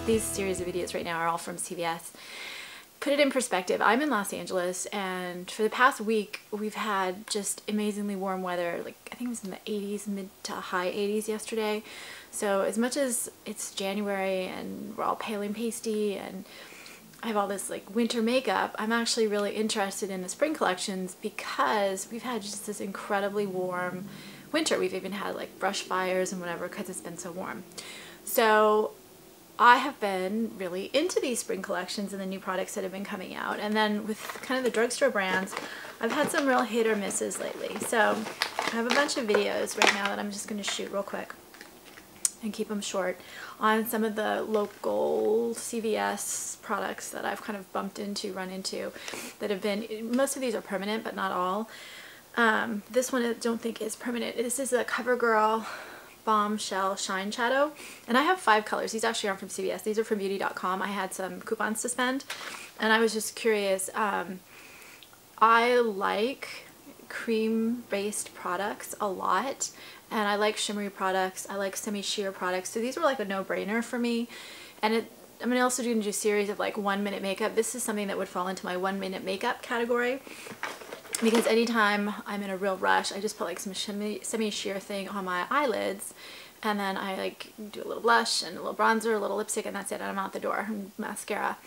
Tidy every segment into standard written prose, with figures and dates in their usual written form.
these series of videos right now are all from CVS. Put it in perspective, I'm in Los Angeles, and for the past week we've had just amazingly warm weather. Like, I think it was in the 80s, mid to high 80s yesterday. So as much as it's January and we're all pale and pasty and I have all this like winter makeup, I'm actually really interested in the spring collections because we've had just this incredibly warm winter. We've even had like brush fires and whatever because it's been so warm. So I have been really into these spring collections and the new products that have been coming out. And then with kind of the drugstore brands, I've had some real hit or misses lately. So I have a bunch of videos right now that I'm just going to shoot real quick and keep them short on some of the local CVS products that I've kind of bumped into, run into, that have been, most of these are permanent, but not all. This one I don't think is permanent. This is a Covergirl Bombshell Shineshadow, and I have 5 colors. These actually aren't from CVS. These are from beauty.com. I had some coupons to spend, and I was just curious. I like cream-based products a lot, and I like shimmery products. I like semi-sheer products, so these were like a no-brainer for me. And I'm also going to do a series of like 1-minute makeup. This is something that would fall into my 1-minute makeup category, because anytime I'm in a real rush, I just put like some semi-sheer thing on my eyelids, and then I like do a little blush and a little bronzer, a little lipstick, and that's it, and I'm out the door, and mascara.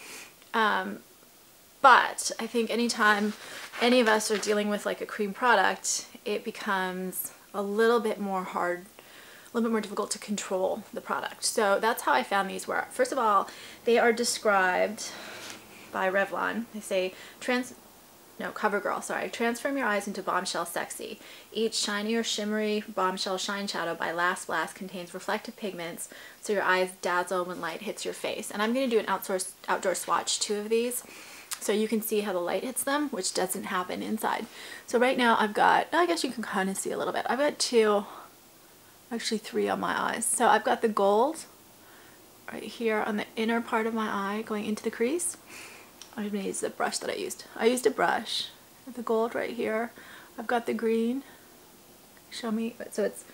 But I think anytime any of us are dealing with like a cream product, it becomes a little bit more hard, a little bit more difficult to control the product. So that's how I found these were. First of all, they are described by Revlon. They say Covergirl, sorry. Transform your eyes into Bombshell Sexy. Each shiny or shimmery Bombshell Shineshadow by Last Blast contains reflective pigments so your eyes dazzle when light hits your face. And I'm going to do an outdoor swatch 2 of these so you can see how the light hits them, which doesn't happen inside. So right now I've got, I guess you can kind of see a little bit. I've got 2, actually 3 on my eyes. So I've got the gold right here on the inner part of my eye going into the crease. I'm going to use the brush that I used. I used a brush. The gold right here. I've got the green. Show me. So it's,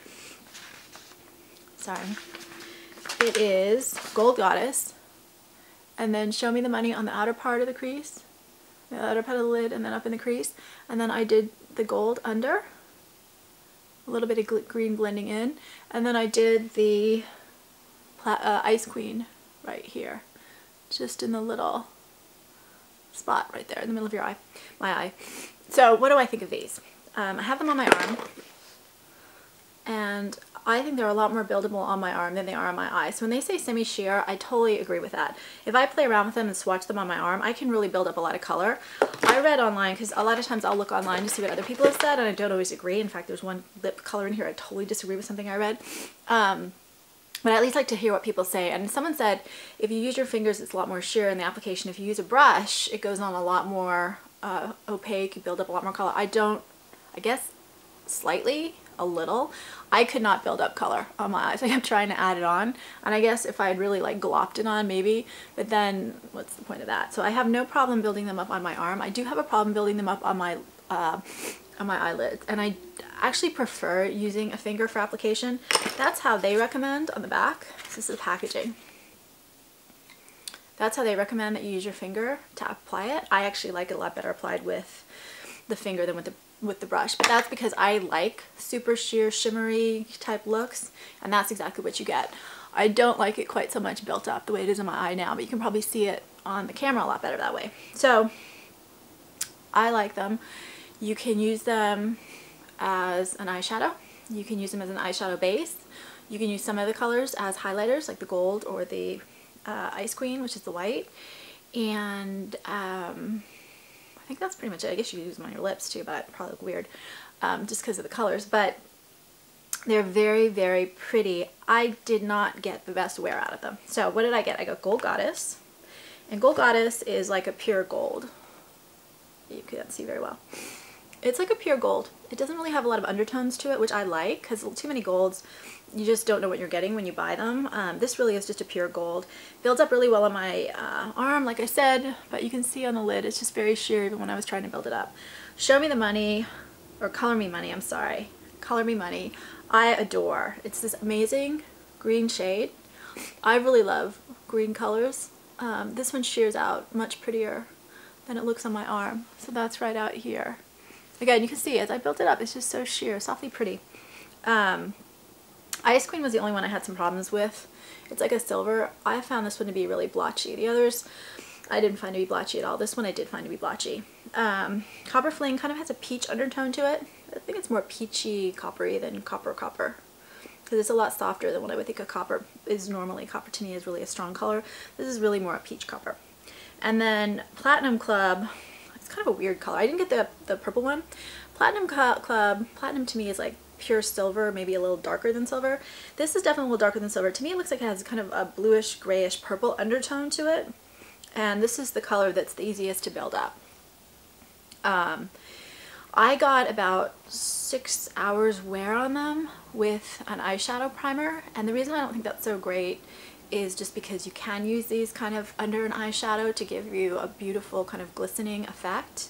sorry. It is Gold Goddess. And then Show Me the Money on the outer part of the crease. The outer part of the lid, and then up in the crease. And then I did the gold under. A little bit of green blending in. And then I did the Ice Queen right here. Just in the little spot right there in the middle of your eye, my eye. So what do I think of these? I have them on my arm, and I think they're a lot more buildable on my arm than they are on my eye. So when they say semi-sheer, I totally agree with that. If I play around with them and swatch them on my arm, I can really build up a lot of color. I read online, because a lot of times I'll look online to see what other people have said, and I don't always agree. In fact, there's one lip color in here I totally disagree with something I read. But I at least like to hear what people say. And someone said if you use your fingers, it's a lot more sheer in the application. If you use a brush, it goes on a lot more opaque, you build up a lot more color. I guess slightly, a little. I could not build up color on my eyes. I kept trying to add it on. And I guess if I had really like glopped it on, maybe, but then what's the point of that? So I have no problem building them up on my arm. I do have a problem building them up on my eyelids. And I actually prefer using a finger for application. That's how they recommend on the back. This is the packaging. That's how they recommend that you use your finger to apply it. I actually like it a lot better applied with the finger than with the brush, but that's because I like super sheer shimmery type looks, and that's exactly what you get. I don't like it quite so much built up the way it is in my eye now, but you can probably see it on the camera a lot better that way. So I like them. You can use them as an eyeshadow. You can use them as an eyeshadow base. You can use some of the colors as highlighters, like the gold or the Ice Queen, which is the white. And I think that's pretty much it. I guess you could use them on your lips too, but it probably look weird just because of the colors. But they're very, very pretty. I did not get the best wear out of them. So what did I get? I got Gold Goddess. And Gold Goddess is like a pure gold. You can't see very well. It's like a pure gold. It doesn't really have a lot of undertones to it, which I like, because too many golds, you just don't know what you're getting when you buy them. This really is just a pure gold. Builds up really well on my arm, like I said, but you can see on the lid, it's just very sheer even when I was trying to build it up. Show Me the Money, or Color Me Money, I'm sorry. Color Me Money, I adore. It's this amazing green shade. I really love green colors. This one shears out much prettier than it looks on my arm. So that's right out here. Again, you can see as I built it up, it's just so sheer, softly pretty. Ice Queen was the only one I had some problems with. It's like a silver. I found this one to be really blotchy. The others I didn't find to be blotchy at all. This one I did find to be blotchy. Copper Fling kind of has a peach undertone to it. I think it's more peachy coppery than copper because it's a lot softer than what I would think a copper is normally. Copper to me is really a strong color. This is really more a peach copper. And then Platinum Club, it's kind of a weird color. I didn't get the purple one. Platinum Club, platinum to me is like pure silver, maybe a little darker than silver. This is definitely a little darker than silver. To me it looks like it has kind of a bluish, grayish, purple undertone to it. And this is the color that's the easiest to build up. I got about 6 hours wear on them with an eyeshadow primer, and the reason I don't think that's so great is just because you can use these kind of under an eyeshadow to give you a beautiful kind of glistening effect.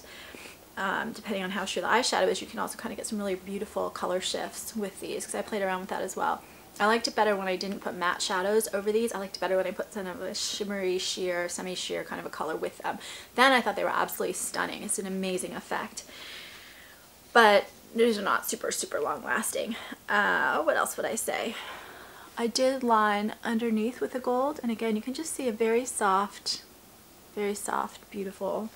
Depending on how sheer the eyeshadow is, you can also kind of get some really beautiful color shifts with these, because I played around with that as well. I liked it better when I didn't put matte shadows over these. I liked it better when I put some of a shimmery sheer, semi-sheer kind of a color with them. Then I thought they were absolutely stunning. It's an amazing effect. But these are not super, super long lasting. What else would I say? I did line underneath with the gold, and again, you can just see a very soft, beautiful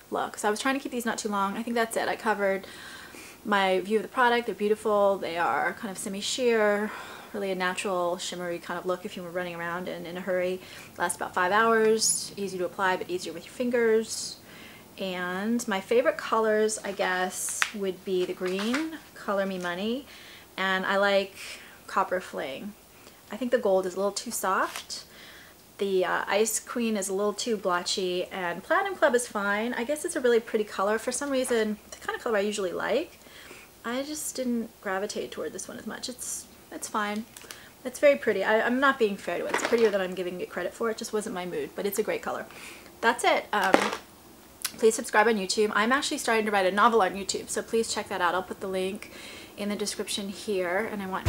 look. So I was trying to keep these not too long. I think that's it. I covered my view of the product. They're beautiful. They are kind of semi-sheer, really a natural shimmery kind of look if you were running around and in a hurry. Lasts about 5 hours. Easy to apply, but easier with your fingers. And my favorite colors, I guess, would be the green, Color Me Money, and I like Copper Fling. I think the gold is a little too soft. The Ice Queen is a little too blotchy, and Platinum Club is fine. I guess it's a really pretty color. For some reason, the kind of color I usually like. I just didn't gravitate toward this one as much. It's fine. It's very pretty. I'm not being fair to it. It's prettier than I'm giving it credit for. It just wasn't my mood, but it's a great color. That's it. Please subscribe on YouTube. I'm actually starting to write a novel on YouTube, so please check that out. I'll put the link in the description here, and I want